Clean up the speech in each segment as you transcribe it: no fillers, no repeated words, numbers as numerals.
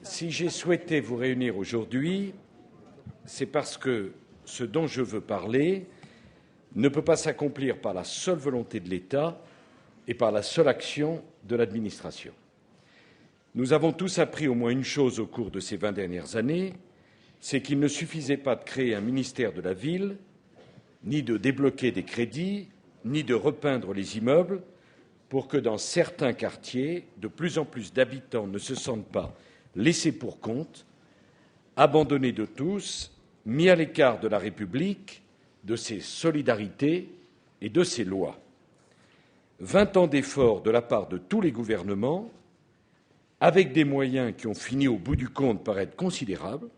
Si j'ai souhaité vous réunir aujourd'hui, c'est parce que ce dont je veux parler ne peut pas s'accomplir par la seule volonté de l'État et par la seule action de l'administration. Nous avons tous appris au moins une chose au cours de ces 20 dernières années, c'est qu'il ne suffisait pas de créer un ministère de la ville, ni de débloquer des crédits, ni de repeindre les immeubles, pour que dans certains quartiers, de plus en plus d'habitants ne se sentent pas laissés pour compte, abandonnés de tous, mis à l'écart de la République, de ses solidarités et de ses lois. 20 ans d'efforts de la part de tous les gouvernements, avec des moyens qui ont fini au bout du compte par être considérables,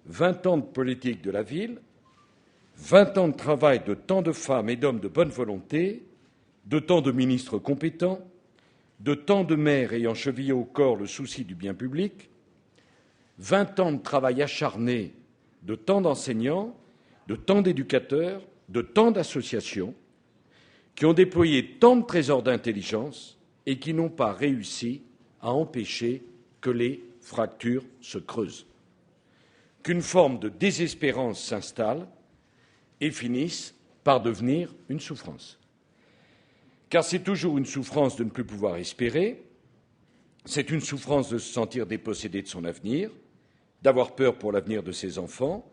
20 ans de politique de la ville, 20 ans de travail de tant de femmes et d'hommes de bonne volonté, de tant de ministres compétents, de tant de maires ayant chevillé au corps le souci du bien public, 20 ans de travail acharné de tant d'enseignants, de tant d'éducateurs, de tant d'associations, qui ont déployé tant de trésors d'intelligence et qui n'ont pas réussi à empêcher que les fractures se creusent, qu'une forme de désespérance s'installe et finisse par devenir une souffrance. Car c'est toujours une souffrance de ne plus pouvoir espérer, c'est une souffrance de se sentir dépossédé de son avenir, d'avoir peur pour l'avenir de ses enfants,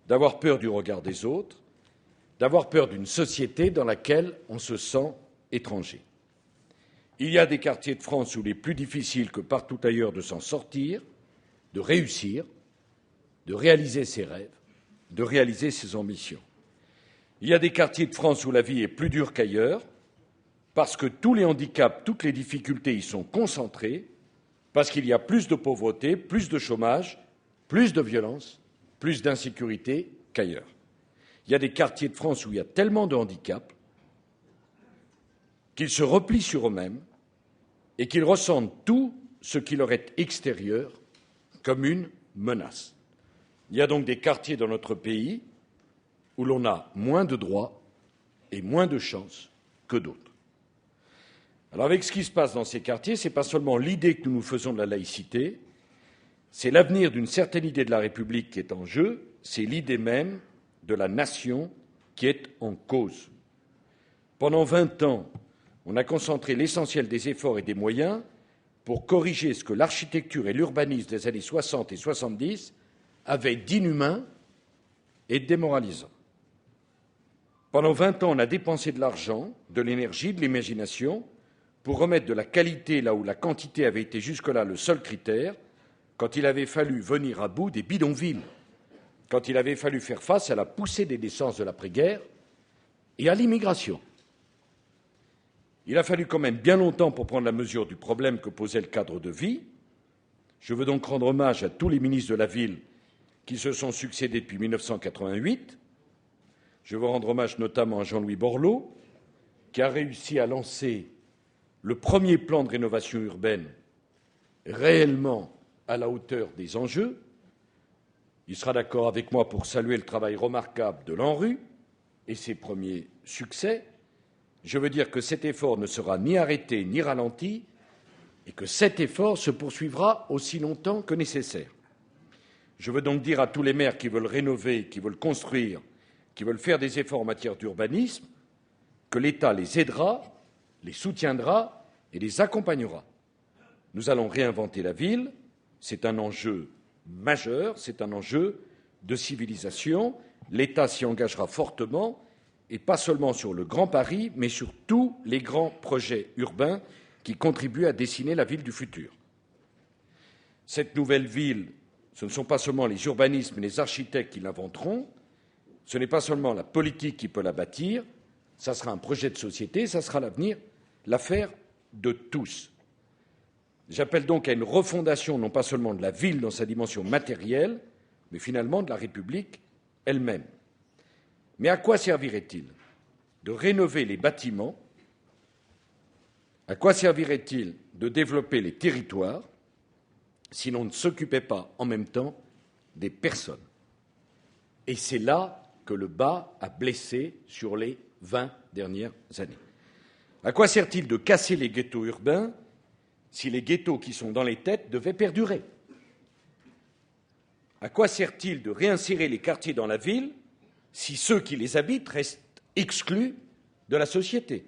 d'avoir peur du regard des autres, d'avoir peur d'une société dans laquelle on se sent étranger. Il y a des quartiers de France où il est plus difficile que partout ailleurs de s'en sortir, de réussir, de réaliser ses rêves, de réaliser ses ambitions. Il y a des quartiers de France où la vie est plus dure qu'ailleurs, parce que tous les handicaps, toutes les difficultés y sont concentrées, parce qu'il y a plus de pauvreté, plus de chômage, plus de violence, plus d'insécurité qu'ailleurs. Il y a des quartiers de France où il y a tellement de handicaps qu'ils se replient sur eux-mêmes et qu'ils ressentent tout ce qui leur est extérieur comme une menace. Il y a donc des quartiers dans notre pays où l'on a moins de droits et moins de chances que d'autres. Alors avec ce qui se passe dans ces quartiers, ce n'est pas seulement l'idée que nous nous faisons de la laïcité, c'est l'avenir d'une certaine idée de la République qui est en jeu, c'est l'idée même de la nation qui est en cause. Pendant 20 ans, on a concentré l'essentiel des efforts et des moyens pour corriger ce que l'architecture et l'urbanisme des années 60 et 70 avaient d'inhumain et de démoralisant. Pendant 20 ans, on a dépensé de l'argent, de l'énergie, de l'imagination pour remettre de la qualité là où la quantité avait été jusque-là le seul critère, quand il avait fallu venir à bout des bidonvilles, quand il avait fallu faire face à la poussée des naissances de l'après-guerre et à l'immigration. Il a fallu quand même bien longtemps pour prendre la mesure du problème que posait le cadre de vie. Je veux donc rendre hommage à tous les ministres de la Ville qui se sont succédés depuis 1988. Je veux rendre hommage notamment à Jean-Louis Borloo, qui a réussi à lancer le premier plan de rénovation urbaine réellement à la hauteur des enjeux. Il sera d'accord avec moi pour saluer le travail remarquable de l'ANRU et ses premiers succès. Je veux dire que cet effort ne sera ni arrêté ni ralenti et que cet effort se poursuivra aussi longtemps que nécessaire. Je veux donc dire à tous les maires qui veulent rénover, qui veulent construire, qui veulent faire des efforts en matière d'urbanisme, que l'État les aidera, les soutiendra et les accompagnera. Nous allons réinventer la ville, c'est un enjeu majeur, c'est un enjeu de civilisation. L'État s'y engagera fortement, et pas seulement sur le Grand Paris, mais sur tous les grands projets urbains qui contribuent à dessiner la ville du futur. Cette nouvelle ville, ce ne sont pas seulement les urbanismes et les architectes qui l'inventeront, ce n'est pas seulement la politique qui peut la bâtir, ça sera un projet de société, ça sera l'avenir, l'affaire de tous. J'appelle donc à une refondation non pas seulement de la ville dans sa dimension matérielle, mais finalement de la République elle-même. Mais à quoi servirait-il de rénover les bâtiments? À quoi servirait-il de développer les territoires si l'on ne s'occupait pas en même temps des personnes? Et c'est là que le bas a blessé sur les 20 dernières années. À quoi sert-il de casser les ghettos urbains si les ghettos qui sont dans les têtes devaient perdurer? À quoi sert-il de réinsérer les quartiers dans la ville si ceux qui les habitent restent exclus de la société?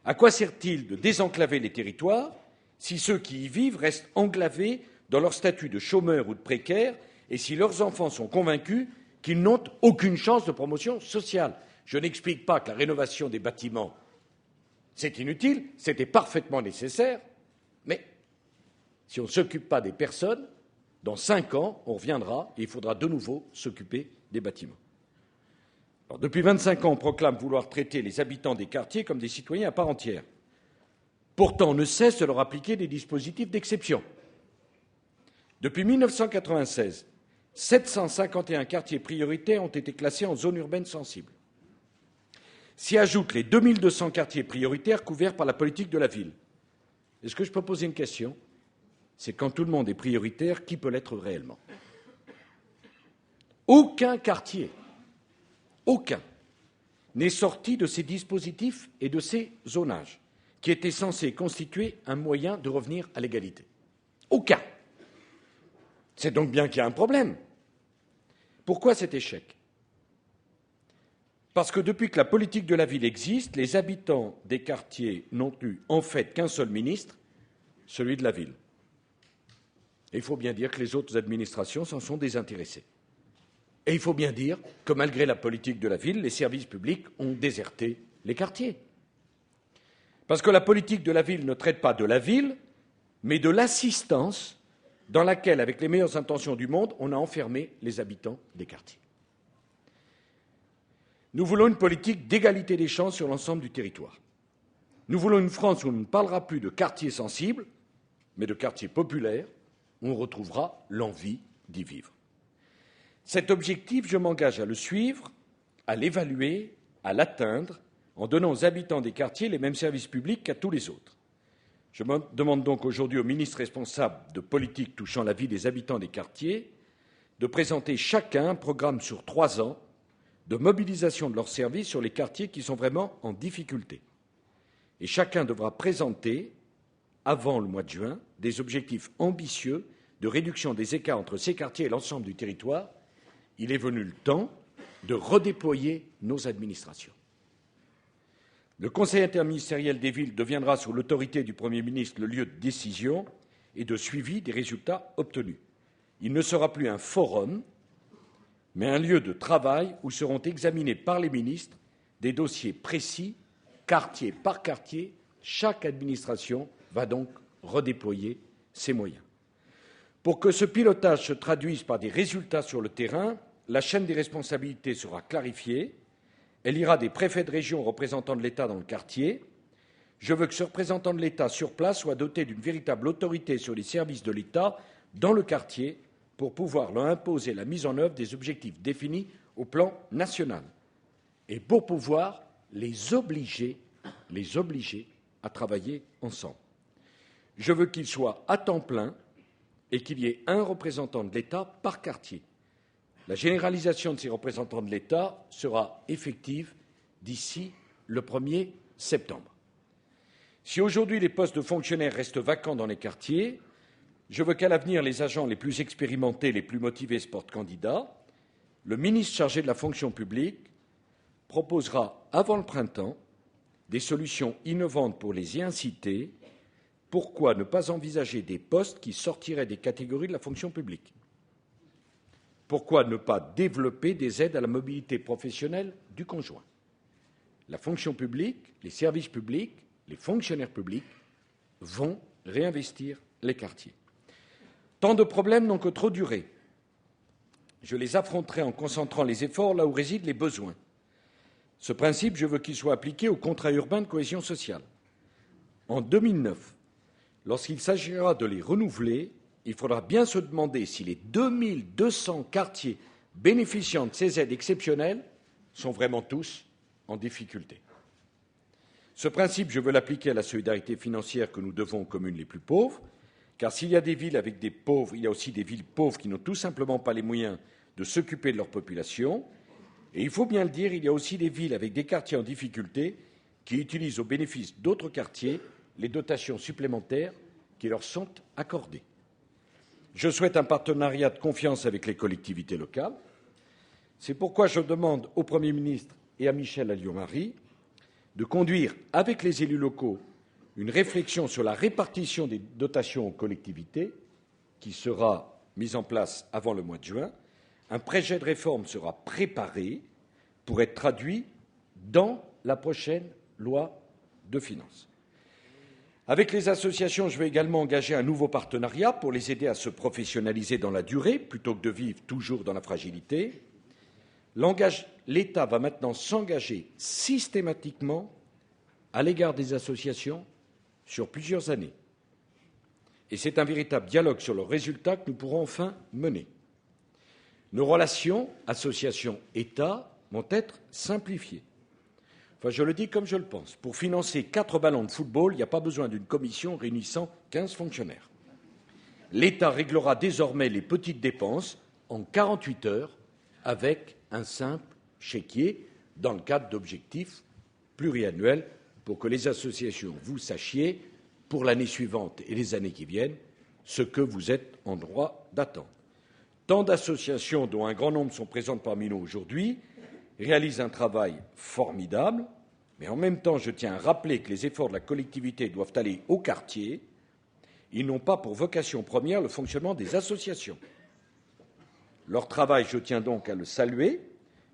À quoi sert-il de désenclaver les territoires si ceux qui y vivent restent enclavés dans leur statut de chômeurs ou de précaires et si leurs enfants sont convaincus qu'ils n'ont aucune chance de promotion sociale? Je n'explique pas que la rénovation des bâtiments, c'est inutile, c'était parfaitement nécessaire, mais si on ne s'occupe pas des personnes, dans 5 ans, on reviendra et il faudra de nouveau s'occuper des bâtiments. Alors, depuis 25 ans, on proclame vouloir traiter les habitants des quartiers comme des citoyens à part entière. Pourtant, on ne cesse de leur appliquer des dispositifs d'exception. Depuis 1996, 751 quartiers prioritaires ont été classés en zone urbaine sensible. S'y ajoutent les 2200 quartiers prioritaires couverts par la politique de la ville. Est-ce que je peux poser une question? C'est quand tout le monde est prioritaire, qui peut l'être réellement? Aucun quartier, aucun, n'est sorti de ces dispositifs et de ces zonages qui étaient censés constituer un moyen de revenir à l'égalité. Aucun. C'est donc bien qu'il y a un problème. Pourquoi cet échec? Parce que depuis que la politique de la ville existe, les habitants des quartiers n'ont eu en fait qu'un seul ministre, celui de la ville. Et il faut bien dire que les autres administrations s'en sont désintéressées. Et il faut bien dire que malgré la politique de la ville, les services publics ont déserté les quartiers. Parce que la politique de la ville ne traite pas de la ville, mais de l'assistance dans laquelle, avec les meilleures intentions du monde, on a enfermé les habitants des quartiers. Nous voulons une politique d'égalité des chances sur l'ensemble du territoire. Nous voulons une France où on ne parlera plus de quartiers sensibles, mais de quartiers populaires, où on retrouvera l'envie d'y vivre. Cet objectif, je m'engage à le suivre, à l'évaluer, à l'atteindre, en donnant aux habitants des quartiers les mêmes services publics qu'à tous les autres. Je me demande donc aujourd'hui au ministre responsable de politique touchant la vie des habitants des quartiers de présenter chacun un programme sur 3 ans de mobilisation de leurs services sur les quartiers qui sont vraiment en difficulté. Et chacun devra présenter, avant le mois de juin, des objectifs ambitieux de réduction des écarts entre ces quartiers et l'ensemble du territoire. Il est venu le temps de redéployer nos administrations. Le Conseil interministériel des villes deviendra, sous l'autorité du Premier ministre, le lieu de décision et de suivi des résultats obtenus. Il ne sera plus un forum, mais un lieu de travail où seront examinés par les ministres des dossiers précis, quartier par quartier. Chaque administration va donc redéployer ses moyens. Pour que ce pilotage se traduise par des résultats sur le terrain, la chaîne des responsabilités sera clarifiée. Elle ira des préfets de région aux représentants de l'État dans le quartier. Je veux que ce représentant de l'État sur place soit doté d'une véritable autorité sur les services de l'État dans le quartier pour pouvoir leur imposer la mise en œuvre des objectifs définis au plan national et pour pouvoir les obliger à travailler ensemble. Je veux qu'ils soient à temps plein et qu'il y ait un représentant de l'État par quartier. La généralisation de ces représentants de l'État sera effective d'ici le 1er septembre. Si aujourd'hui les postes de fonctionnaires restent vacants dans les quartiers, je veux qu'à l'avenir les agents les plus expérimentés, les plus motivés se portent candidats. Le ministre chargé de la fonction publique proposera avant le printemps des solutions innovantes pour les y inciter. Pourquoi ne pas envisager des postes qui sortiraient des catégories de la fonction publique? Pourquoi ne pas développer des aides à la mobilité professionnelle du conjoint? La fonction publique, les services publics, les fonctionnaires publics vont réinvestir les quartiers. Tant de problèmes n'ont que trop duré. Je les affronterai en concentrant les efforts là où résident les besoins. Ce principe, je veux qu'il soit appliqué aux contrats urbains de cohésion sociale. En 2009, lorsqu'il s'agira de les renouveler, il faudra bien se demander si les 2200 quartiers bénéficiant de ces aides exceptionnelles sont vraiment tous en difficulté. Ce principe, je veux l'appliquer à la solidarité financière que nous devons aux communes les plus pauvres, car s'il y a des villes avec des pauvres, il y a aussi des villes pauvres qui n'ont tout simplement pas les moyens de s'occuper de leur population. Et il faut bien le dire, il y a aussi des villes avec des quartiers en difficulté qui utilisent au bénéfice d'autres quartiers les dotations supplémentaires qui leur sont accordées. Je souhaite un partenariat de confiance avec les collectivités locales. C'est pourquoi je demande au Premier ministre et à Michel Alliot-Marie de conduire avec les élus locaux une réflexion sur la répartition des dotations aux collectivités qui sera mise en place avant le mois de juin. Un projet de réforme sera préparé pour être traduit dans la prochaine loi de finances. Avec les associations, je vais également engager un nouveau partenariat pour les aider à se professionnaliser dans la durée plutôt que de vivre toujours dans la fragilité. L'État va maintenant s'engager systématiquement à l'égard des associations sur plusieurs années. Et c'est un véritable dialogue sur le résultat que nous pourrons enfin mener. Nos relations, associations-État, vont être simplifiées. Enfin, je le dis comme je le pense. Pour financer 4 ballons de football, il n'y a pas besoin d'une commission réunissant 15 fonctionnaires. L'État réglera désormais les petites dépenses en 48 heures avec un simple chéquier dans le cadre d'objectifs pluriannuels pour que les associations, vous sachiez, pour l'année suivante et les années qui viennent, ce que vous êtes en droit d'attendre. Tant d'associations, dont un grand nombre sont présentes parmi nous aujourd'hui, réalisent un travail formidable, mais en même temps, je tiens à rappeler que les efforts de la collectivité doivent aller au quartier. Ils n'ont pas pour vocation première le fonctionnement des associations. Leur travail, je tiens donc à le saluer,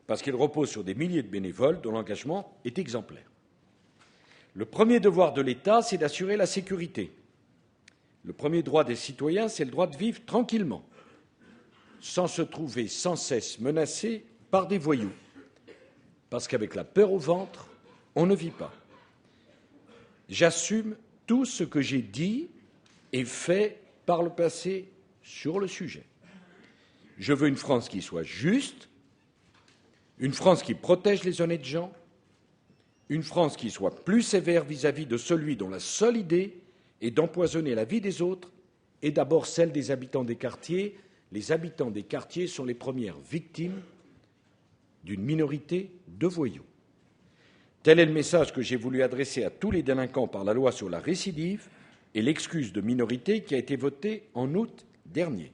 parce qu'il repose sur des milliers de bénévoles dont l'engagement est exemplaire. Le premier devoir de l'État, c'est d'assurer la sécurité. Le premier droit des citoyens, c'est le droit de vivre tranquillement, sans se trouver sans cesse menacés par des voyous. Parce qu'avec la peur au ventre, on ne vit pas. J'assume tout ce que j'ai dit et fait par le passé sur le sujet. Je veux une France qui soit juste, une France qui protège les honnêtes gens, une France qui soit plus sévère vis-à-vis de celui dont la seule idée est d'empoisonner la vie des autres et d'abord celle des habitants des quartiers. Les habitants des quartiers sont les premières victimes d'une minorité de voyous. Tel est le message que j'ai voulu adresser à tous les délinquants par la loi sur la récidive et l'excuse de minorité qui a été votée en août dernier.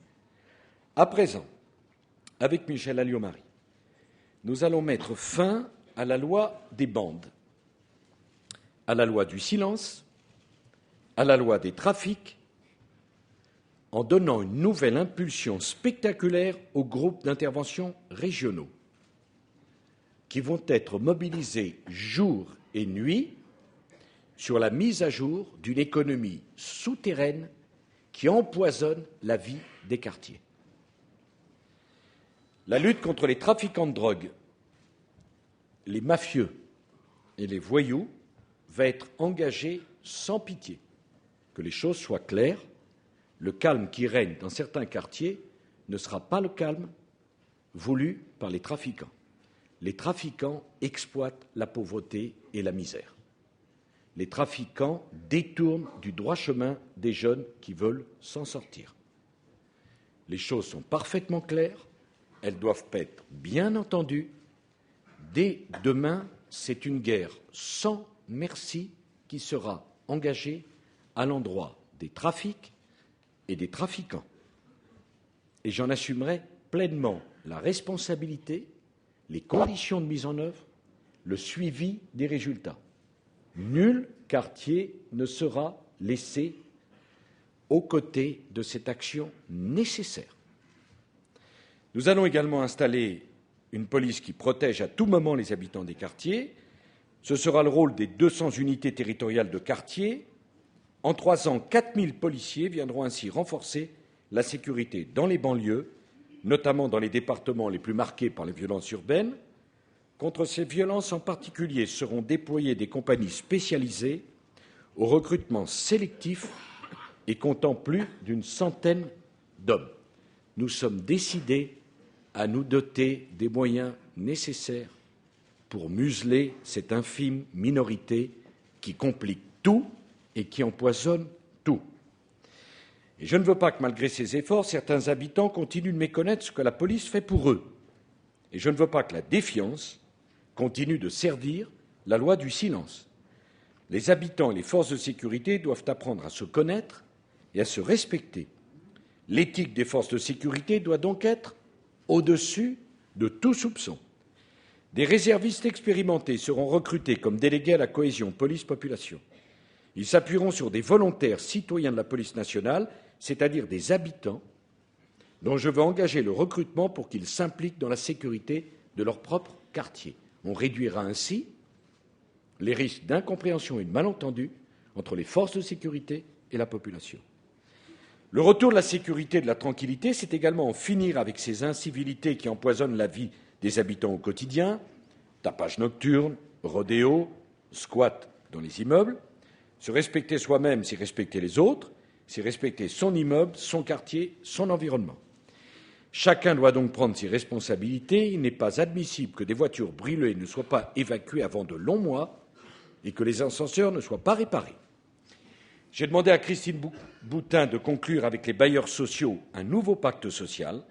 À présent, avec Michel Alliot-Marie, nous allons mettre fin à la loi des bandes, à la loi du silence, à la loi des trafics, en donnant une nouvelle impulsion spectaculaire aux groupes d'intervention régionaux, qui vont être mobilisés jour et nuit sur la mise à jour d'une économie souterraine qui empoisonne la vie des quartiers. La lutte contre les trafiquants de drogue, les mafieux et les voyous va être engagée sans pitié. Que les choses soient claires, le calme qui règne dans certains quartiers ne sera pas le calme voulu par les trafiquants. Les trafiquants exploitent la pauvreté et la misère. Les trafiquants détournent du droit chemin des jeunes qui veulent s'en sortir. Les choses sont parfaitement claires, elles doivent être bien entendues. Dès demain, c'est une guerre sans merci qui sera engagée à l'endroit des trafics et des trafiquants. Et j'en assumerai pleinement la responsabilité, les conditions de mise en œuvre, le suivi des résultats. Nul quartier ne sera laissé aux côtés de cette action nécessaire. Nous allons également installer une police qui protège à tout moment les habitants des quartiers. Ce sera le rôle des 200 unités territoriales de quartier. En 3 ans, 4000 policiers viendront ainsi renforcer la sécurité dans les banlieues, notamment dans les départements les plus marqués par les violences urbaines. Contre ces violences en particulier seront déployées des compagnies spécialisées au recrutement sélectif et comptant plus d'100 d'hommes. Nous sommes décidés à nous doter des moyens nécessaires pour museler cette infime minorité qui complique tout et qui empoisonne tout. Et je ne veux pas que, malgré ces efforts, certains habitants continuent de méconnaître ce que la police fait pour eux. Et je ne veux pas que la défiance continue de servir la loi du silence. Les habitants et les forces de sécurité doivent apprendre à se connaître et à se respecter. L'éthique des forces de sécurité doit donc être au-dessus de tout soupçon. Des réservistes expérimentés seront recrutés comme délégués à la cohésion police-population. Ils s'appuieront sur des volontaires citoyens de la police nationale, c'est-à-dire des habitants, dont je veux engager le recrutement pour qu'ils s'impliquent dans la sécurité de leur propre quartier. On réduira ainsi les risques d'incompréhension et de malentendu entre les forces de sécurité et la population. Le retour de la sécurité et de la tranquillité, c'est également en finir avec ces incivilités qui empoisonnent la vie des habitants au quotidien, tapage nocturne, rodéo, squat dans les immeubles. Se respecter soi-même, c'est respecter les autres, c'est respecter son immeuble, son quartier, son environnement. Chacun doit donc prendre ses responsabilités. Il n'est pas admissible que des voitures brûlées ne soient pas évacuées avant de longs mois et que les ascenseurs ne soient pas réparés. J'ai demandé à Christine Boutin de conclure avec les bailleurs sociaux un nouveau pacte social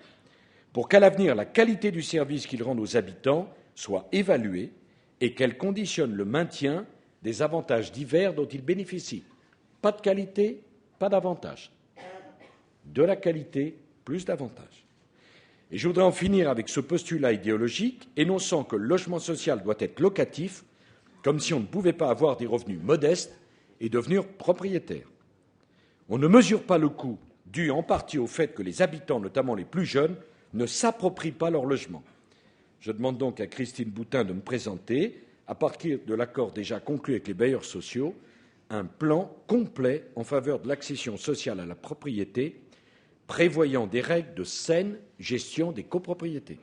pour qu'à l'avenir, la qualité du service qu'ils rendent aux habitants soit évaluée et qu'elle conditionne le maintien des avantages divers dont ils bénéficient. Pas de qualité, pas d'avantages. De la qualité, plus d'avantages. Et je voudrais en finir avec ce postulat idéologique, énonçant que le logement social doit être locatif, comme si on ne pouvait pas avoir des revenus modestes et devenir propriétaire. On ne mesure pas le coût, dû en partie au fait que les habitants, notamment les plus jeunes, ne s'approprient pas leur logement. Je demande donc à Christine Boutin de me présenter, à partir de l'accord déjà conclu avec les bailleurs sociaux, un plan complet en faveur de l'accession sociale à la propriété, prévoyant des règles de saine gestion des copropriétés.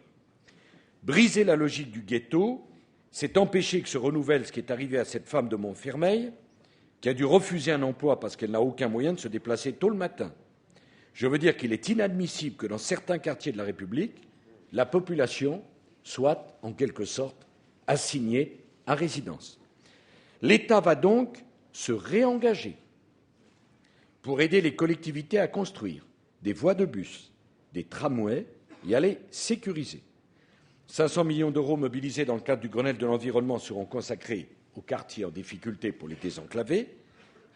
Briser la logique du ghetto, c'est empêcher que se renouvelle ce qui est arrivé à cette femme de Montfermeil, qui a dû refuser un emploi parce qu'elle n'a aucun moyen de se déplacer tôt le matin. Je veux dire qu'il est inadmissible que dans certains quartiers de la République, la population soit, en quelque sorte, assignée à résidence. L'État va donc se réengager pour aider les collectivités à construire des voies de bus, des tramways et à les sécuriser. 500 millions d'euros mobilisés dans le cadre du Grenelle de l'environnement seront consacrés aux quartiers en difficulté pour les désenclaver.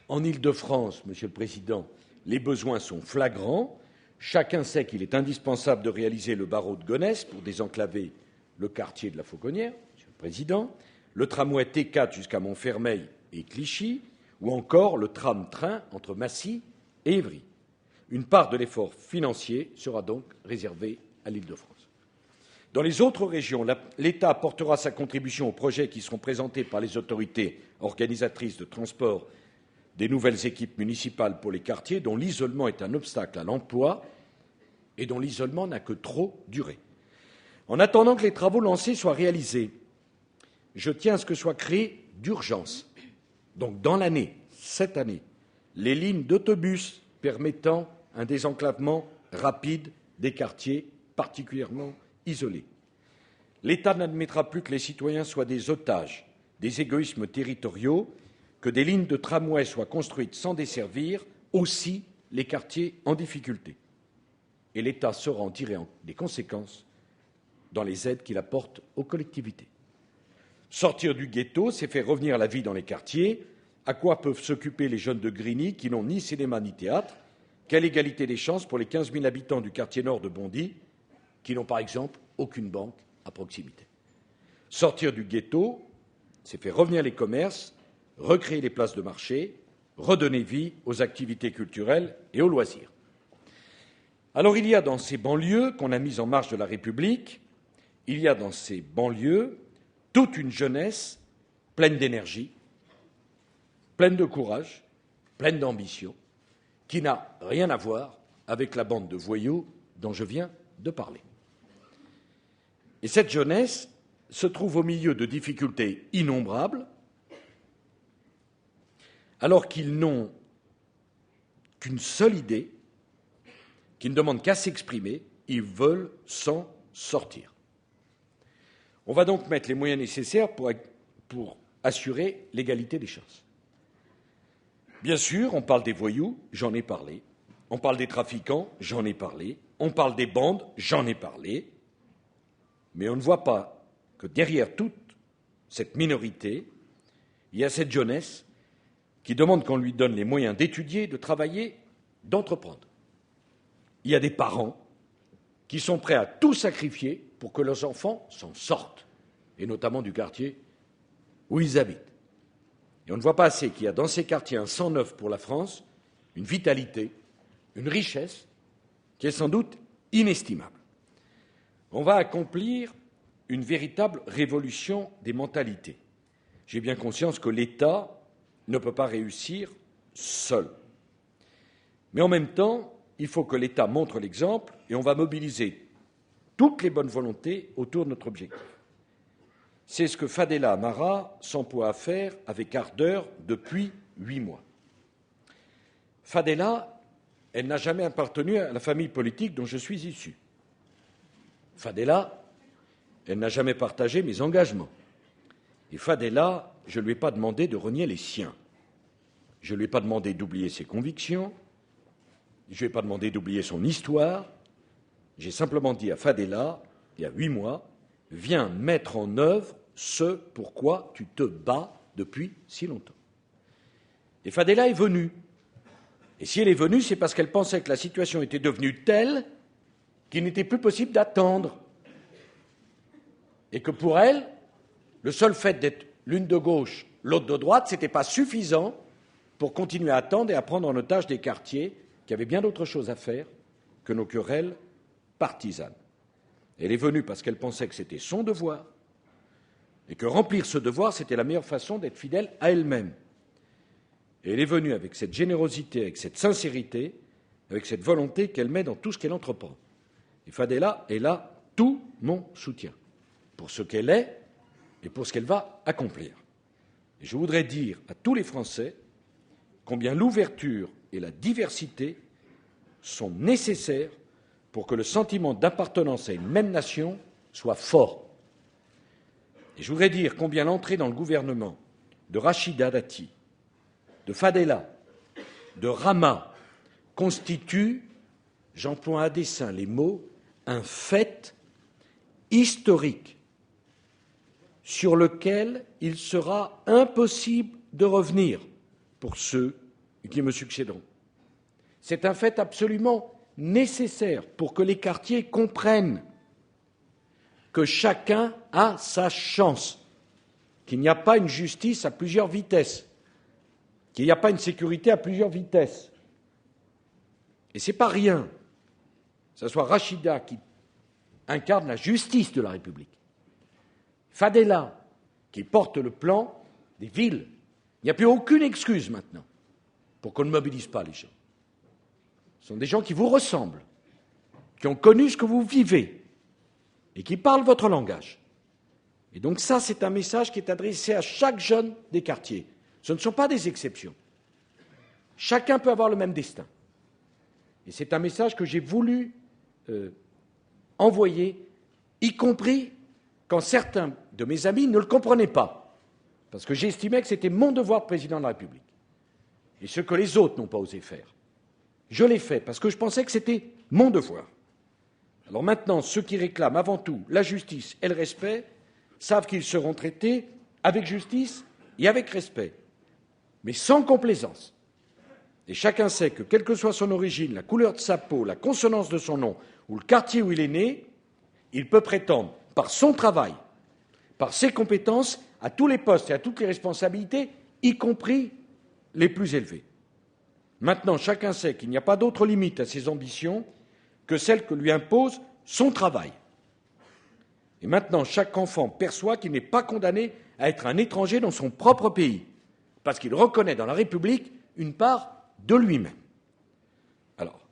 En Île-de-France, Monsieur le Président, les besoins sont flagrants. Chacun sait qu'il est indispensable de réaliser le barreau de Gonesse pour désenclaver le quartier de la Fauconnière, Monsieur le Président, le tramway T4 jusqu'à Montfermeil et Clichy, ou encore le tram-train entre Massy et Évry. Une part de l'effort financier sera donc réservée à l'Île-de-France. Dans les autres régions, l'État apportera sa contribution aux projets qui seront présentés par les autorités organisatrices de transport des nouvelles équipes municipales pour les quartiers dont l'isolement est un obstacle à l'emploi et dont l'isolement n'a que trop duré. En attendant que les travaux lancés soient réalisés, je tiens à ce que soient créées d'urgence, donc dans l'année, cette année, les lignes d'autobus permettant un désenclavement rapide des quartiers particulièrement isolés. L'État n'admettra plus que les citoyens soient des otages des égoïsmes territoriaux, que des lignes de tramway soient construites sans desservir aussi les quartiers en difficulté. Et l'État saura en tirer des conséquences dans les aides qu'il apporte aux collectivités. Sortir du ghetto, c'est faire revenir la vie dans les quartiers. À quoi peuvent s'occuper les jeunes de Grigny qui n'ont ni cinéma ni théâtre? Quelle égalité des chances pour les 15 000 habitants du quartier nord de Bondy qui n'ont par exemple aucune banque à proximité? Sortir du ghetto, c'est faire revenir les commerces, recréer les places de marché, redonner vie aux activités culturelles et aux loisirs. Alors il y a dans ces banlieues qu'on a mises en marche de la République, il y a dans ces banlieues toute une jeunesse pleine d'énergie, pleine de courage, pleine d'ambition, qui n'a rien à voir avec la bande de voyous dont je viens de parler. Et cette jeunesse se trouve au milieu de difficultés innombrables, alors qu'ils n'ont qu'une seule idée, qu'ils ne demandent qu'à s'exprimer, ils veulent s'en sortir. On va donc mettre les moyens nécessaires pour assurer l'égalité des chances. Bien sûr, on parle des voyous, j'en ai parlé. On parle des trafiquants, j'en ai parlé. On parle des bandes, j'en ai parlé. Mais on ne voit pas que derrière toute cette minorité, il y a cette jeunesse qui demande qu'on lui donne les moyens d'étudier, de travailler, d'entreprendre. il y a des parents qui sont prêts à tout sacrifier pour que leurs enfants s'en sortent, et notamment du quartier où ils habitent. Et on ne voit pas assez qu'il y a dans ces quartiers un sang neuf pour la France, une vitalité, une richesse qui est sans doute inestimable. On va accomplir une véritable révolution des mentalités. J'ai bien conscience que l'État ne peut pas réussir seul. Mais en même temps, il faut que l'État montre l'exemple et on va mobiliser toutes les bonnes volontés autour de notre objectif. C'est ce que Fadela Amara s'emploie à faire avec ardeur depuis 8 mois. Fadela, elle n'a jamais appartenu à la famille politique dont je suis issu. Fadela, elle n'a jamais partagé mes engagements. Et Fadela, je ne lui ai pas demandé de renier les siens. Je ne lui ai pas demandé d'oublier ses convictions. Je ne lui ai pas demandé d'oublier son histoire. J'ai simplement dit à Fadela, il y a 8 mois, viens mettre en œuvre ce pourquoi tu te bats depuis si longtemps. Et Fadela est venue. Et si elle est venue, c'est parce qu'elle pensait que la situation était devenue telle qu'il n'était plus possible d'attendre. Et que pour elle, le seul fait d'être l'une de gauche, l'autre de droite, ce n'était pas suffisant pour continuer à attendre et à prendre en otage des quartiers qui avaient bien d'autres choses à faire que nos querelles partisanes. Elle est venue parce qu'elle pensait que c'était son devoir et que remplir ce devoir, c'était la meilleure façon d'être fidèle à elle-même. Et elle est venue avec cette générosité, avec cette sincérité, avec cette volonté qu'elle met dans tout ce qu'elle entreprend. Et Fadela, elle a tout mon soutien pour ce qu'elle est et pour ce qu'elle va accomplir. Et je voudrais dire à tous les Français combien l'ouverture et la diversité sont nécessaires pour que le sentiment d'appartenance à une même nation soit fort. Et je voudrais dire combien l'entrée dans le gouvernement de Rachida Dati, de Fadela, de Rama constitue, j'emploie à dessein les mots, un fait historique sur lequel il sera impossible de revenir pour ceux qui me succéderont. C'est un fait absolument nécessaire pour que les quartiers comprennent que chacun a sa chance, qu'il n'y a pas une justice à plusieurs vitesses, qu'il n'y a pas une sécurité à plusieurs vitesses. Et ce n'est pas rien, que ce soit Rachida qui incarne la justice de la République, Fadela qui porte le plan des villes. Il n'y a plus aucune excuse maintenant pour qu'on ne mobilise pas les gens. Ce sont des gens qui vous ressemblent, qui ont connu ce que vous vivez et qui parlent votre langage. Et donc ça, c'est un message qui est adressé à chaque jeune des quartiers. Ce ne sont pas des exceptions. Chacun peut avoir le même destin. Et c'est un message que j'ai voulu envoyer, y compris quand certains de mes amis ne le comprenaient pas, parce que j'estimais que c'était mon devoir de président de la République. Et ce que les autres n'ont pas osé faire, je l'ai fait parce que je pensais que c'était mon devoir. Alors maintenant, ceux qui réclament avant tout la justice et le respect savent qu'ils seront traités avec justice et avec respect, mais sans complaisance. Et chacun sait que, quelle que soit son origine, la couleur de sa peau, la consonance de son nom ou le quartier où il est né, il peut prétendre, par son travail, par ses compétences, à tous les postes et à toutes les responsabilités, y compris les plus élevés. Maintenant, chacun sait qu'il n'y a pas d'autre limite à ses ambitions que celle que lui impose son travail. Et maintenant, chaque enfant perçoit qu'il n'est pas condamné à être un étranger dans son propre pays, parce qu'il reconnaît dans la République une part de lui-même. Alors,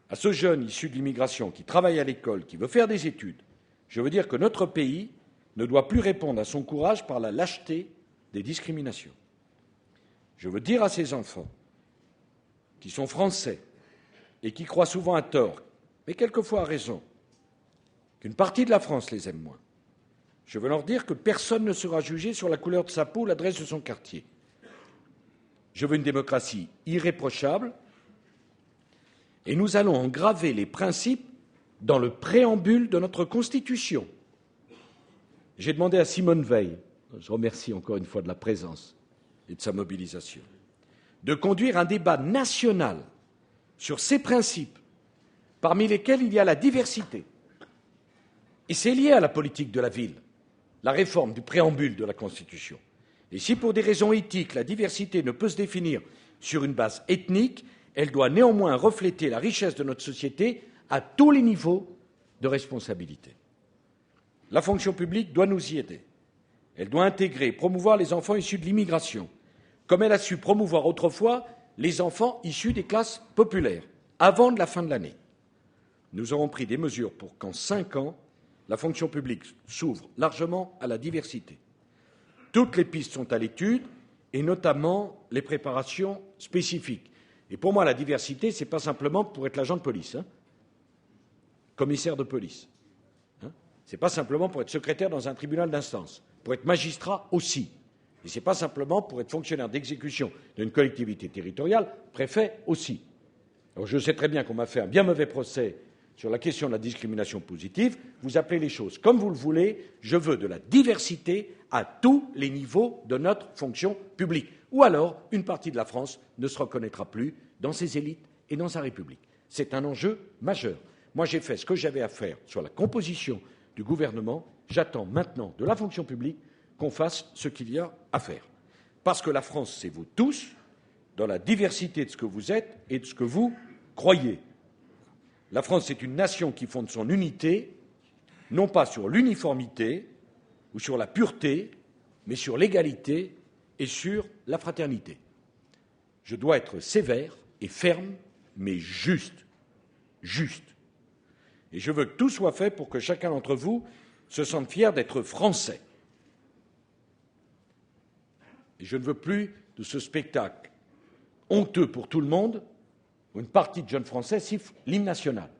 à ce jeune issu de l'immigration qui travaille à l'école, qui veut faire des études, je veux dire que notre pays ne doit plus répondre à son courage par la lâcheté des discriminations. Je veux dire à ces enfants qui sont français et qui croient souvent à tort, mais quelquefois à raison, qu'une partie de la France les aime moins. Je veux leur dire que personne ne sera jugé sur la couleur de sa peau ou l'adresse de son quartier. Je veux une démocratie irréprochable et nous allons engraver les principes dans le préambule de notre Constitution. J'ai demandé à Simone Veil, je remercie encore une fois de la présence et de sa mobilisation, de conduire un débat national sur ces principes parmi lesquels il y a la diversité. Et c'est lié à la politique de la ville, la réforme du préambule de la Constitution. Et si pour des raisons éthiques, la diversité ne peut se définir sur une base ethnique, elle doit néanmoins refléter la richesse de notre société à tous les niveaux de responsabilité. La fonction publique doit nous y aider. Elle doit intégrer et promouvoir les enfants issus de l'immigration, comme elle a su promouvoir autrefois les enfants issus des classes populaires, avant la fin de l'année. Nous aurons pris des mesures pour qu'en 5 ans, la fonction publique s'ouvre largement à la diversité. Toutes les pistes sont à l'étude, et notamment les préparations spécifiques. Et pour moi, la diversité, ce n'est pas simplement pour être l'agent de police, commissaire de police. Ce n'est pas simplement pour être secrétaire dans un tribunal d'instance, pour être magistrat aussi. Et ce n'est pas simplement pour être fonctionnaire d'exécution d'une collectivité territoriale, préfet aussi. Alors je sais très bien qu'on m'a fait un bien mauvais procès sur la question de la discrimination positive. Vous appelez les choses comme vous le voulez. Je veux de la diversité à tous les niveaux de notre fonction publique. Ou alors, une partie de la France ne se reconnaîtra plus dans ses élites et dans sa République. C'est un enjeu majeur. Moi, j'ai fait ce que j'avais à faire sur la composition du gouvernement. J'attends maintenant de la fonction publique qu'on fasse ce qu'il y a à faire. Parce que la France, c'est vous tous, dans la diversité de ce que vous êtes et de ce que vous croyez. La France, c'est une nation qui fonde son unité, non pas sur l'uniformité ou sur la pureté, mais sur l'égalité et sur la fraternité. Je dois être sévère et ferme, mais juste. Juste. Et je veux que tout soit fait pour que chacun d'entre vous se sente fier d'être français. Et je ne veux plus de ce spectacle honteux pour tout le monde où une partie de jeunes Français siffle l'hymne national.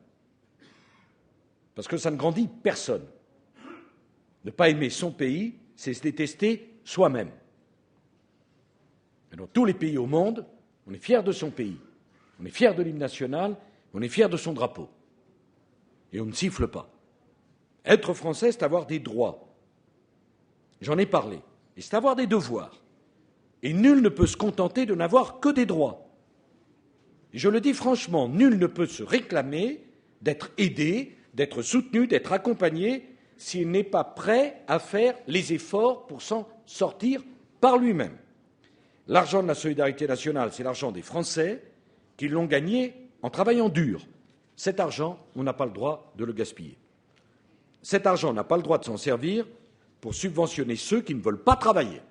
Parce que ça ne grandit personne. Ne pas aimer son pays, c'est se détester soi-même. Et dans tous les pays au monde, on est fier de son pays, on est fier de l'hymne national, on est fier de son drapeau. Et on ne siffle pas. Être français, c'est avoir des droits. J'en ai parlé. Et c'est avoir des devoirs. Et nul ne peut se contenter de n'avoir que des droits. Et je le dis franchement, nul ne peut se réclamer d'être aidé, d'être soutenu, d'être accompagné, s'il n'est pas prêt à faire les efforts pour s'en sortir par lui-même. L'argent de la solidarité nationale, c'est l'argent des Français qui l'ont gagné en travaillant dur. Cet argent, on n'a pas le droit de le gaspiller. Cet argent n'a pas le droit de s'en servir pour subventionner ceux qui ne veulent pas travailler.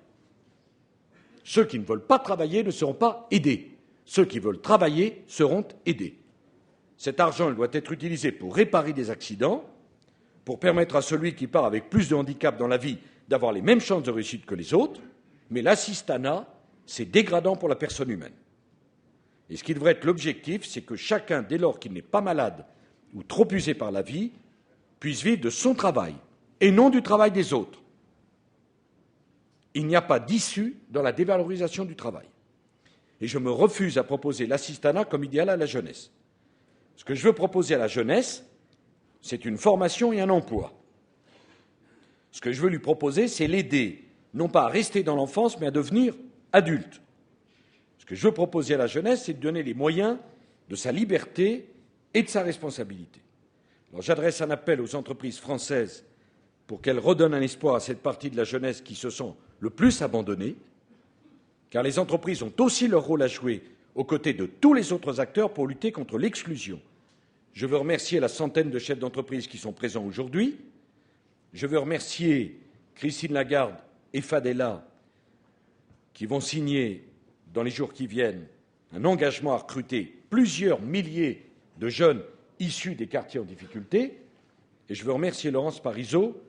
Ceux qui ne veulent pas travailler ne seront pas aidés. Ceux qui veulent travailler seront aidés. Cet argent doit être utilisé pour réparer des accidents, pour permettre à celui qui part avec plus de handicap dans la vie d'avoir les mêmes chances de réussite que les autres, mais l'assistanat, c'est dégradant pour la personne humaine. Et ce qui devrait être l'objectif, c'est que chacun, dès lors qu'il n'est pas malade ou trop usé par la vie, puisse vivre de son travail et non du travail des autres. Il n'y a pas d'issue dans la dévalorisation du travail. Et je me refuse à proposer l'assistanat comme idéal à la jeunesse. Ce que je veux proposer à la jeunesse, c'est une formation et un emploi. Ce que je veux lui proposer, c'est l'aider, non pas à rester dans l'enfance, mais à devenir adulte. Ce que je veux proposer à la jeunesse, c'est de donner les moyens de sa liberté et de sa responsabilité. Alors j'adresse un appel aux entreprises françaises pour qu'elles redonnent un espoir à cette partie de la jeunesse qui se sent le plus abandonnée, car les entreprises ont aussi leur rôle à jouer aux côtés de tous les autres acteurs pour lutter contre l'exclusion. Je veux remercier la centaine de chefs d'entreprise qui sont présents aujourd'hui. Je veux remercier Christine Lagarde et Fadela qui vont signer dans les jours qui viennent un engagement à recruter plusieurs milliers de jeunes issus des quartiers en difficulté. Et je veux remercier Laurence Parisot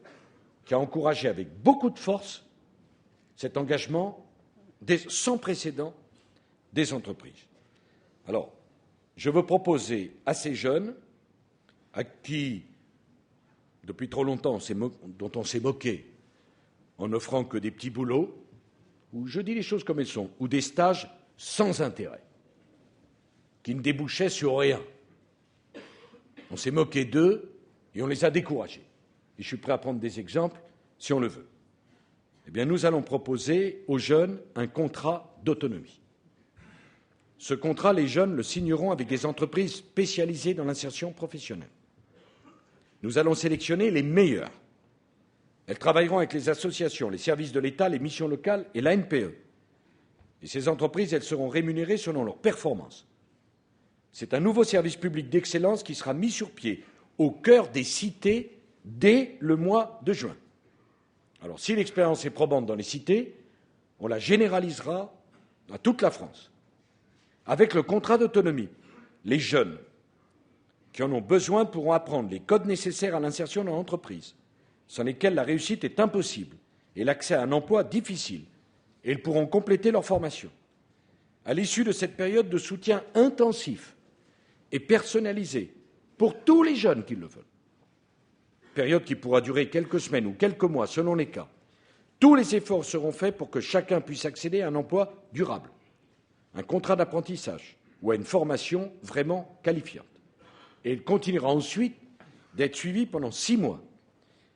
qui a encouragé avec beaucoup de force cet engagement sans précédent des entreprises. Alors, je veux proposer à ces jeunes, à qui, depuis trop longtemps, dont on s'est moqué en n'offrant que des petits boulots, ou je dis les choses comme elles sont, ou des stages sans intérêt, qui ne débouchaient sur rien. On s'est moqué d'eux et on les a découragés. Et je suis prêt à prendre des exemples si on le veut. Eh bien, nous allons proposer aux jeunes un contrat d'autonomie. Ce contrat, les jeunes le signeront avec des entreprises spécialisées dans l'insertion professionnelle. Nous allons sélectionner les meilleurs. Elles travailleront avec les associations, les services de l'État, les missions locales et la NPE. Et ces entreprises, elles seront rémunérées selon leurs performances. C'est un nouveau service public d'excellence qui sera mis sur pied au cœur des cités dès le mois de juin. Alors, si l'expérience est probante dans les cités, on la généralisera à toute la France. Avec le contrat d'autonomie, les jeunes qui en ont besoin pourront apprendre les codes nécessaires à l'insertion dans l'entreprise, sans lesquels la réussite est impossible et l'accès à un emploi difficile, et ils pourront compléter leur formation. À l'issue de cette période de soutien intensif et personnalisé pour tous les jeunes qui le veulent, période qui pourra durer quelques semaines ou quelques mois selon les cas, tous les efforts seront faits pour que chacun puisse accéder à un emploi durable, un contrat d'apprentissage ou à une formation vraiment qualifiante. Et il continuera ensuite d'être suivi pendant 6 mois.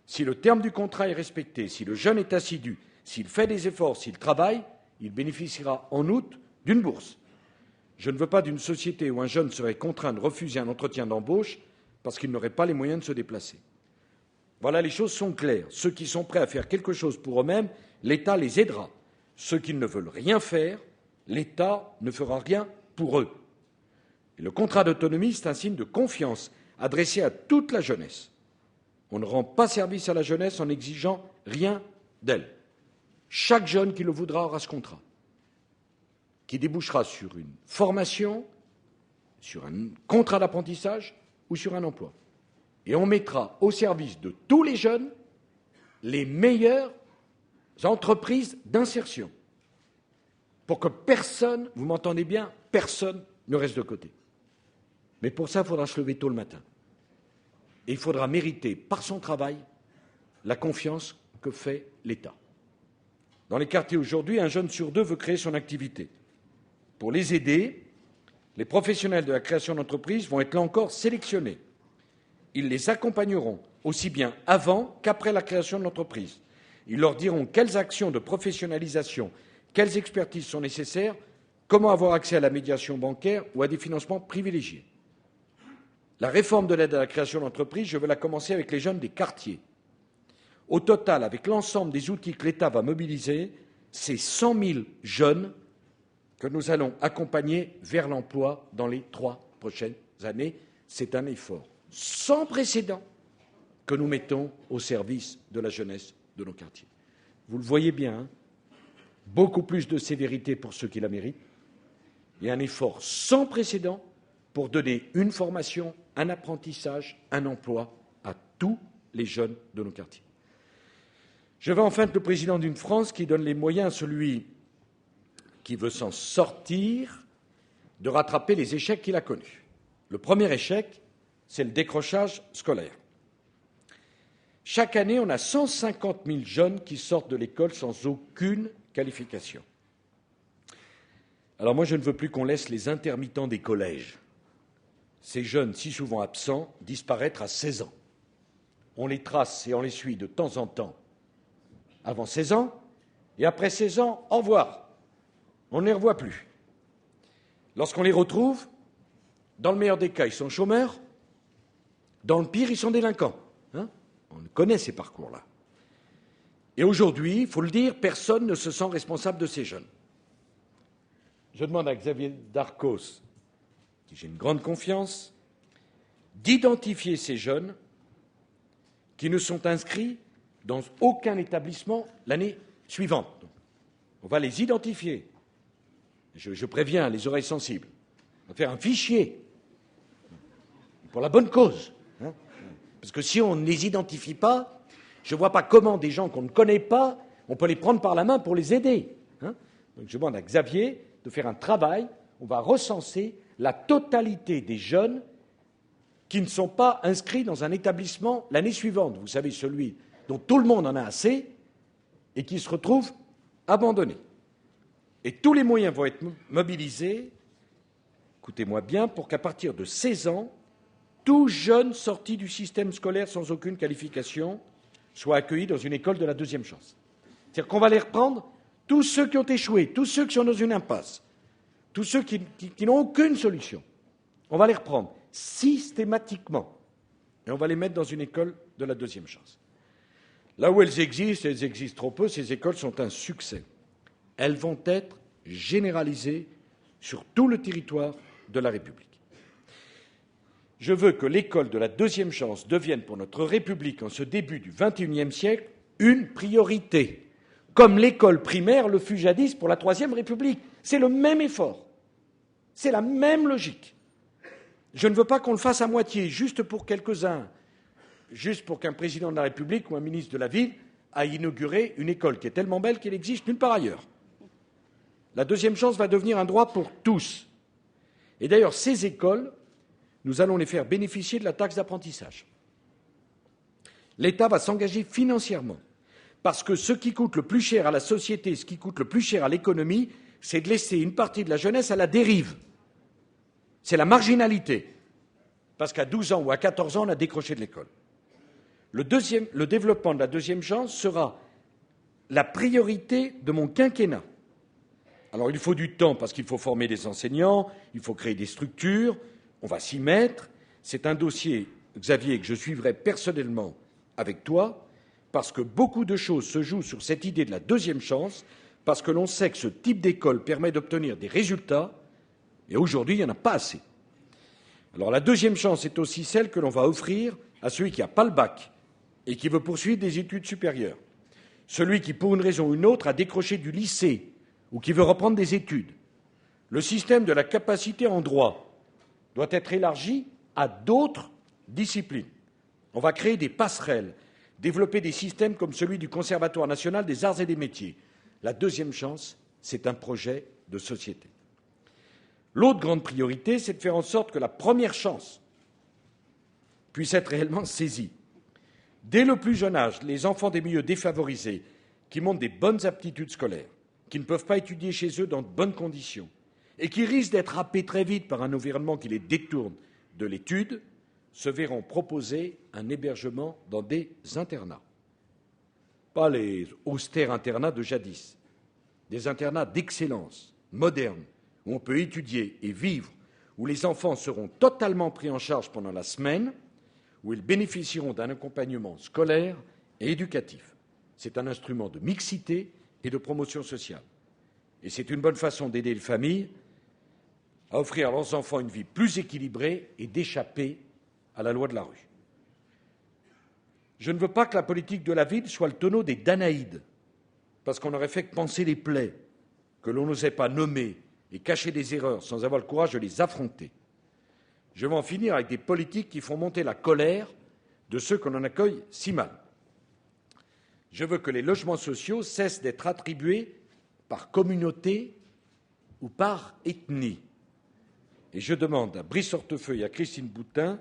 Si le terme du contrat est respecté, si le jeune est assidu, s'il fait des efforts, s'il travaille, il bénéficiera en août d'une bourse. Je ne veux pas d'une société où un jeune serait contraint de refuser un entretien d'embauche parce qu'il n'aurait pas les moyens de se déplacer. Voilà, les choses sont claires. Ceux qui sont prêts à faire quelque chose pour eux-mêmes, l'État les aidera. Ceux qui ne veulent rien faire, l'État ne fera rien pour eux. Et le contrat d'autonomie, c'est un signe de confiance adressé à toute la jeunesse. On ne rend pas service à la jeunesse en n'exigeant rien d'elle. Chaque jeune qui le voudra aura ce contrat, qui débouchera sur une formation, sur un contrat d'apprentissage ou sur un emploi. Et on mettra au service de tous les jeunes les meilleures entreprises d'insertion, pour que personne, vous m'entendez bien, personne ne reste de côté. Mais pour ça, il faudra se lever tôt le matin. Et il faudra mériter, par son travail, la confiance que fait l'État. Dans les quartiers aujourd'hui, un jeune sur 2 veut créer son activité. Pour les aider, les professionnels de la création d'entreprise vont être là encore sélectionnés. Ils les accompagneront aussi bien avant qu'après la création de l'entreprise. Ils leur diront quelles actions de professionnalisation, quelles expertises sont nécessaires, comment avoir accès à la médiation bancaire ou à des financements privilégiés. La réforme de l'aide à la création d'entreprise, je veux la commencer avec les jeunes des quartiers. Au total, avec l'ensemble des outils que l'État va mobiliser, c'est 100 000 jeunes que nous allons accompagner vers l'emploi dans les 3 prochaines années. C'est un effort sans précédent que nous mettons au service de la jeunesse de nos quartiers. Vous le voyez bien, hein, beaucoup plus de sévérité pour ceux qui la méritent et un effort sans précédent pour donner une formation, un apprentissage, un emploi à tous les jeunes de nos quartiers. Je veux enfin être le président d'une France qui donne les moyens à celui qui veut s'en sortir de rattraper les échecs qu'il a connus. Le premier échec, c'est le décrochage scolaire. Chaque année, on a 150 000 jeunes qui sortent de l'école sans aucune qualification. Alors moi, je ne veux plus qu'on laisse les intermittents des collèges, ces jeunes si souvent absents, disparaître à 16 ans. On les trace et on les suit de temps en temps avant 16 ans, et après 16 ans, au revoir. On ne les revoit plus. Lorsqu'on les retrouve, dans le meilleur des cas, ils sont chômeurs, dans le pire, ils sont délinquants. Hein ? On connaît ces parcours-là. Et aujourd'hui, il faut le dire, personne ne se sent responsable de ces jeunes. Je demande à Xavier Darcos, qui j'ai une grande confiance, d'identifier ces jeunes qui ne sont inscrits dans aucun établissement l'année suivante. On va les identifier. Je préviens les oreilles sensibles. On va faire un fichier pour la bonne cause. Hein, parce que si on ne les identifie pas, je ne vois pas comment des gens qu'on ne connaît pas, on peut les prendre par la main pour les aider. Hein. Donc je demande à Xavier de faire un travail. On va recenser la totalité des jeunes qui ne sont pas inscrits dans un établissement l'année suivante. Vous savez, celui dont tout le monde en a assez et qui se retrouve abandonné. Et tous les moyens vont être mobilisés, écoutez-moi bien, pour qu'à partir de 16 ans, tout jeune sorti du système scolaire sans aucune qualification soit accueilli dans une école de la deuxième chance. C'est-à-dire qu'on va les reprendre, tous ceux qui ont échoué, tous ceux qui sont dans une impasse, tous ceux qui n'ont aucune solution, on va les reprendre systématiquement et on va les mettre dans une école de la deuxième chance. Là où elles existent trop peu, ces écoles sont un succès. Elles vont être généralisées sur tout le territoire de la République. Je veux que l'école de la deuxième chance devienne pour notre République, en ce début du XXIe siècle, une priorité, comme l'école primaire le fut jadis pour la Troisième République. C'est le même effort, c'est la même logique. Je ne veux pas qu'on le fasse à moitié, juste pour quelques-uns, juste pour qu'un président de la République ou un ministre de la Ville aille inaugurer une école qui est tellement belle qu'elle existe nulle part ailleurs. La deuxième chance va devenir un droit pour tous. Et d'ailleurs, ces écoles, nous allons les faire bénéficier de la taxe d'apprentissage. L'État va s'engager financièrement, parce que ce qui coûte le plus cher à la société, ce qui coûte le plus cher à l'économie, c'est de laisser une partie de la jeunesse à la dérive. C'est la marginalité, parce qu'à 12 ans ou à 14 ans, on a décroché de l'école. Le développement de la deuxième chance sera la priorité de mon quinquennat. Alors il faut du temps, parce qu'il faut former des enseignants, il faut créer des structures, on va s'y mettre. C'est un dossier, Xavier, que je suivrai personnellement avec toi, parce que beaucoup de choses se jouent sur cette idée de la deuxième chance, parce que l'on sait que ce type d'école permet d'obtenir des résultats, et aujourd'hui, il n'y en a pas assez. Alors la deuxième chance est aussi celle que l'on va offrir à celui qui n'a pas le bac et qui veut poursuivre des études supérieures, celui qui, pour une raison ou une autre, a décroché du lycée ou qui veut reprendre des études. Le système de la capacité en droit doit être élargi à d'autres disciplines. On va créer des passerelles, développer des systèmes comme celui du Conservatoire national des arts et des métiers. La deuxième chance, c'est un projet de société. L'autre grande priorité, c'est de faire en sorte que la première chance puisse être réellement saisie. Dès le plus jeune âge, les enfants des milieux défavorisés qui montrent des bonnes aptitudes scolaires, qui ne peuvent pas étudier chez eux dans de bonnes conditions et qui risquent d'être happés très vite par un environnement qui les détourne de l'étude, se verront proposer un hébergement dans des internats. Pas les austères internats de jadis, des internats d'excellence, modernes, où on peut étudier et vivre, où les enfants seront totalement pris en charge pendant la semaine, où ils bénéficieront d'un accompagnement scolaire et éducatif. C'est un instrument de mixité et de promotion sociale. Et c'est une bonne façon d'aider les familles à offrir à leurs enfants une vie plus équilibrée et d'échapper à la loi de la rue. Je ne veux pas que la politique de la ville soit le tonneau des Danaïdes, parce qu'on aurait fait que panser les plaies, que l'on n'osait pas nommer et cacher des erreurs sans avoir le courage de les affronter. Je veux en finir avec des politiques qui font monter la colère de ceux qu'on en accueille si mal. Je veux que les logements sociaux cessent d'être attribués par communauté ou par ethnie. Et je demande à Brice Hortefeux et à Christine Boutin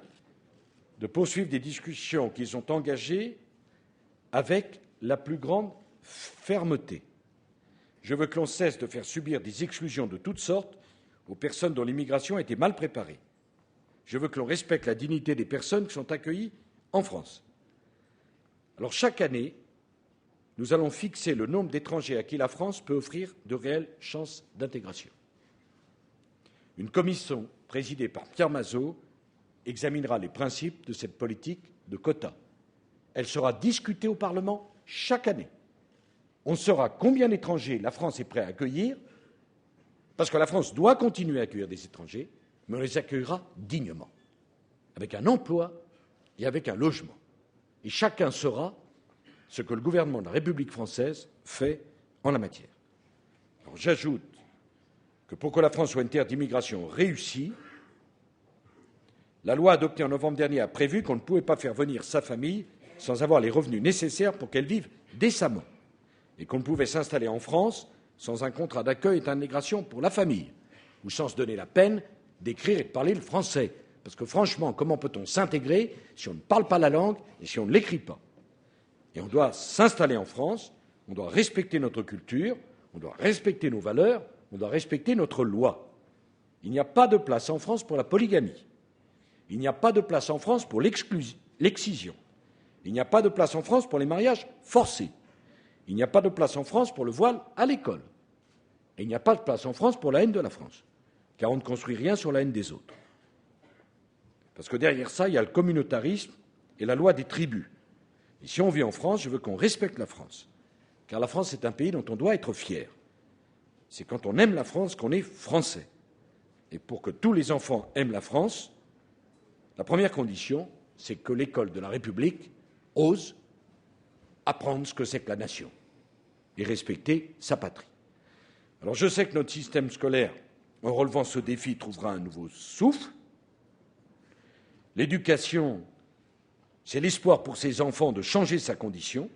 de poursuivre des discussions qu'ils ont engagées avec la plus grande fermeté. Je veux que l'on cesse de faire subir des exclusions de toutes sortes aux personnes dont l'immigration a été mal préparée. Je veux que l'on respecte la dignité des personnes qui sont accueillies en France. Alors chaque année, nous allons fixer le nombre d'étrangers à qui la France peut offrir de réelles chances d'intégration. Une commission présidée par Pierre Mazeaud examinera les principes de cette politique de quotas. Elle sera discutée au Parlement chaque année. On saura combien d'étrangers la France est prête à accueillir, parce que la France doit continuer à accueillir des étrangers, mais on les accueillera dignement, avec un emploi et avec un logement. Et chacun saura ce que le gouvernement de la République française fait en la matière. Alors, j'ajoute que pour que la France soit une terre d'immigration réussie, la loi adoptée en novembre dernier a prévu qu'on ne pouvait pas faire venir sa famille sans avoir les revenus nécessaires pour qu'elle vive décemment, et qu'on ne pouvait s'installer en France sans un contrat d'accueil et d'intégration pour la famille, ou sans se donner la peine d'écrire et de parler le français. Parce que franchement, comment peut-on s'intégrer si on ne parle pas la langue et si on ne l'écrit pas? Et on doit s'installer en France, on doit respecter notre culture, on doit respecter nos valeurs, on doit respecter notre loi. Il n'y a pas de place en France pour la polygamie. Il n'y a pas de place en France pour l'excision. Il n'y a pas de place en France pour les mariages forcés. Il n'y a pas de place en France pour le voile à l'école. Et il n'y a pas de place en France pour la haine de la France. car on ne construit rien sur la haine des autres. Parce que derrière ça, il y a le communautarisme et la loi des tribus. Et si on vit en France, je veux qu'on respecte la France, car la France est un pays dont on doit être fier. C'est quand on aime la France qu'on est français. Et pour que tous les enfants aiment la France, la première condition, c'est que l'école de la République ose apprendre ce que c'est que la nation et respecter sa patrie. Alors je sais que notre système scolaire, en relevant ce défi, trouvera un nouveau souffle. L'éducation, c'est l'espoir pour ces enfants de changer sa condition.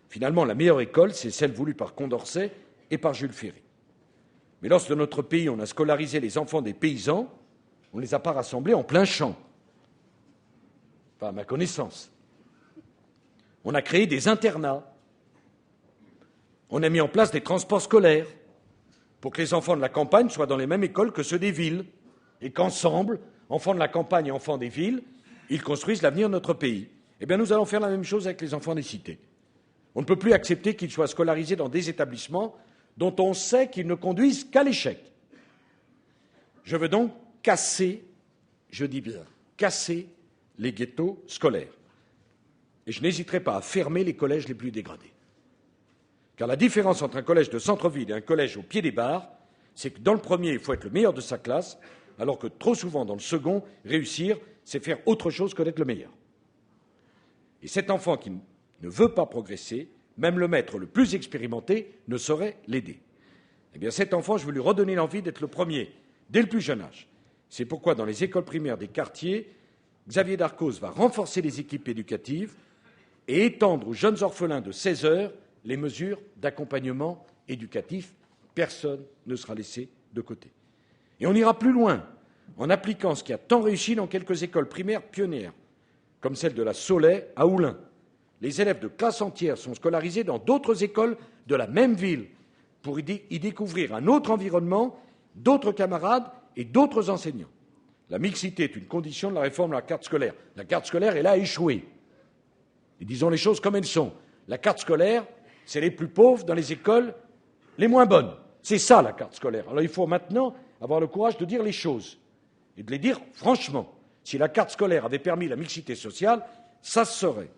Finalement, la meilleure école, c'est celle voulue par Condorcet et par Jules Ferry. Mais lorsque dans notre pays, on a scolarisé les enfants des paysans, on ne les a pas rassemblés en plein champ. Pas à ma connaissance. On a créé des internats. On a mis en place des transports scolaires pour que les enfants de la campagne soient dans les mêmes écoles que ceux des villes et qu'ensemble, enfants de la campagne et enfants des villes, ils construisent l'avenir de notre pays. Eh bien, nous allons faire la même chose avec les enfants des cités. On ne peut plus accepter qu'ils soient scolarisés dans des établissements dont on sait qu'ils ne conduisent qu'à l'échec. Je veux donc casser, je dis bien, casser les ghettos scolaires. Et je n'hésiterai pas à fermer les collèges les plus dégradés. Car la différence entre un collège de centre-ville et un collège au pied des barres, c'est que dans le premier, il faut être le meilleur de sa classe, alors que trop souvent, dans le second, réussir, c'est faire autre chose que d'être le meilleur. Et cet enfant qui ne veut pas progresser, même le maître le plus expérimenté ne saurait l'aider. Eh bien, cet enfant, je veux lui redonner l'envie d'être le premier, dès le plus jeune âge. C'est pourquoi, dans les écoles primaires des quartiers, Xavier Darcos va renforcer les équipes éducatives et étendre aux jeunes orphelins de 16 heures les mesures d'accompagnement éducatif. Personne ne sera laissé de côté. Et on ira plus loin en appliquant ce qui a tant réussi dans quelques écoles primaires pionnières, comme celle de la Soleil à Oulin. Les élèves de classe entière sont scolarisés dans d'autres écoles de la même ville pour y découvrir un autre environnement, d'autres camarades et d'autres enseignants. La mixité est une condition de la réforme de la carte scolaire. La carte scolaire, elle a échoué. Et disons les choses comme elles sont. La carte scolaire, c'est les plus pauvres dans les écoles les moins bonnes. C'est ça, la carte scolaire. Alors il faut maintenant avoir le courage de dire les choses et de les dire franchement. Si la carte scolaire avait permis la mixité sociale, ça se saurait.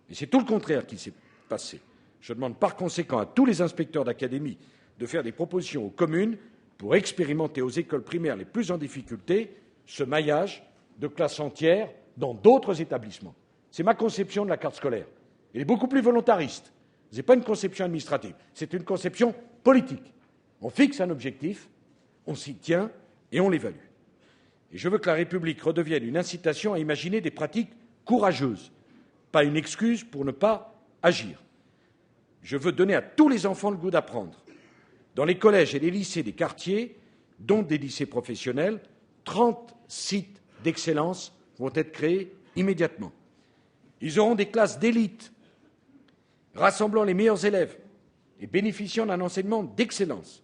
Et c'est tout le contraire qui s'est passé. Je demande par conséquent à tous les inspecteurs d'académie de faire des propositions aux communes pour expérimenter aux écoles primaires les plus en difficulté ce maillage de classes entières dans d'autres établissements. C'est ma conception de la carte scolaire. Elle est beaucoup plus volontariste. Ce n'est pas une conception administrative, c'est une conception politique. On fixe un objectif, on s'y tient et on l'évalue. Et je veux que la République redevienne une incitation à imaginer des pratiques courageuses, pas une excuse pour ne pas agir. Je veux donner à tous les enfants le goût d'apprendre. Dans les collèges et les lycées des quartiers, dont des lycées professionnels, 30 sites d'excellence vont être créés immédiatement. Ils auront des classes d'élite, rassemblant les meilleurs élèves et bénéficiant d'un enseignement d'excellence.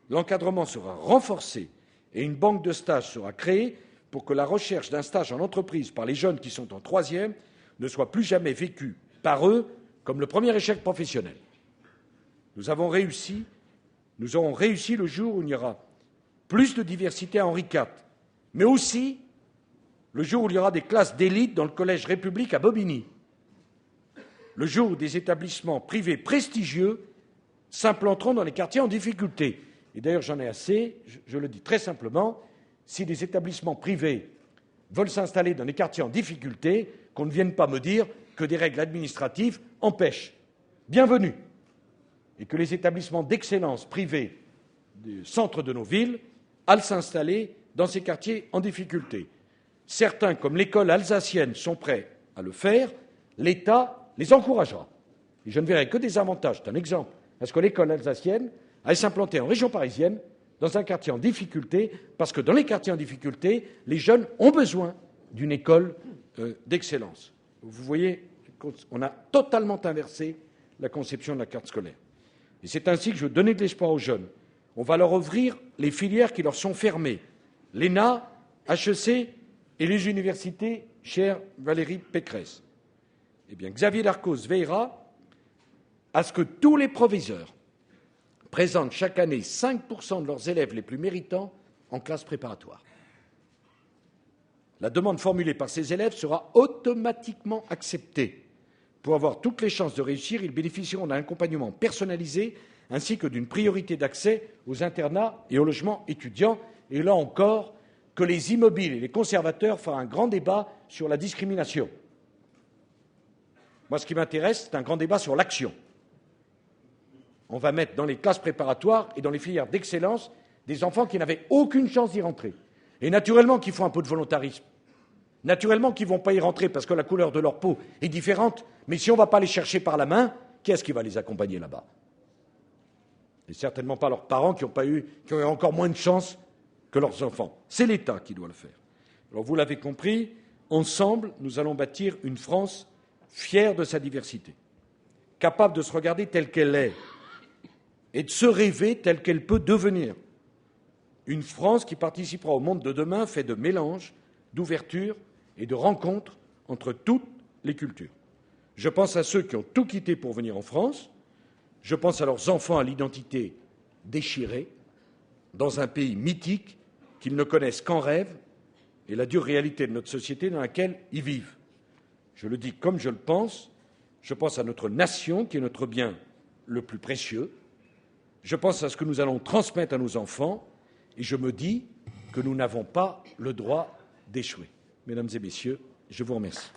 L'encadrement sera renforcé et une banque de stages sera créée pour que la recherche d'un stage en entreprise par les jeunes qui sont en troisième ne soit plus jamais vécue par eux comme le premier échec professionnel. Nous aurons réussi le jour où il y aura plus de diversité à Henri IV, mais aussi le jour où il y aura des classes d'élite dans le collège République à Bobigny, le jour où des établissements privés prestigieux s'implanteront dans les quartiers en difficulté. Et d'ailleurs, j'en ai assez, je le dis très simplement, si des établissements privés veulent s'installer dans des quartiers en difficulté, qu'on ne vienne pas me dire que des règles administratives empêchent. Bienvenue. Et que les établissements d'excellence privés du centre de nos villes aillent s'installer dans ces quartiers en difficulté. Certains, comme l'école alsacienne, sont prêts à le faire, l'État les encouragera. Et je ne verrai que des avantages, c'est un exemple, à ce que l'école alsacienne aille s'implanter en région parisienne, dans un quartier en difficulté, parce que dans les quartiers en difficulté, les jeunes ont besoin d'une école d'excellence. Vous voyez, on a totalement inversé la conception de la carte scolaire. Et c'est ainsi que je veux donner de l'espoir aux jeunes. On va leur ouvrir les filières qui leur sont fermées. L'ENA, HEC et les universités, chère Valérie Pécresse. Eh bien, Xavier Darcos veillera à ce que tous les proviseurs présentent chaque année 5% de leurs élèves les plus méritants en classe préparatoire. La demande formulée par ces élèves sera automatiquement acceptée. Pour avoir toutes les chances de réussir, ils bénéficieront d'un accompagnement personnalisé ainsi que d'une priorité d'accès aux internats et aux logements étudiants. Et là encore, que les immobiles et les conservateurs fassent un grand débat sur la discrimination. Moi, ce qui m'intéresse, c'est un grand débat sur l'action. On va mettre dans les classes préparatoires et dans les filières d'excellence des enfants qui n'avaient aucune chance d'y rentrer. Et naturellement qu'ils font un peu de volontarisme. Naturellement qu'ils ne vont pas y rentrer parce que la couleur de leur peau est différente. Mais si on ne va pas les chercher par la main, qui est-ce qui va les accompagner là-bas? Et certainement pas leurs parents qui ont eu encore moins de chance que leurs enfants. C'est l'État qui doit le faire. Alors vous l'avez compris, ensemble, nous allons bâtir une France fière de sa diversité, capable de se regarder telle qu'elle est et de se rêver telle qu'elle peut devenir. Une France qui participera au monde de demain fait de mélange, d'ouverture et de rencontres entre toutes les cultures. Je pense à ceux qui ont tout quitté pour venir en France. Je pense à leurs enfants à l'identité déchirée, dans un pays mythique qu'ils ne connaissent qu'en rêve et la dure réalité de notre société dans laquelle ils vivent. Je le dis comme je le pense. Je pense à notre nation qui est notre bien le plus précieux. Je pense à ce que nous allons transmettre à nos enfants et je me dis que nous n'avons pas le droit d'échouer. Mesdames et messieurs, je vous remercie.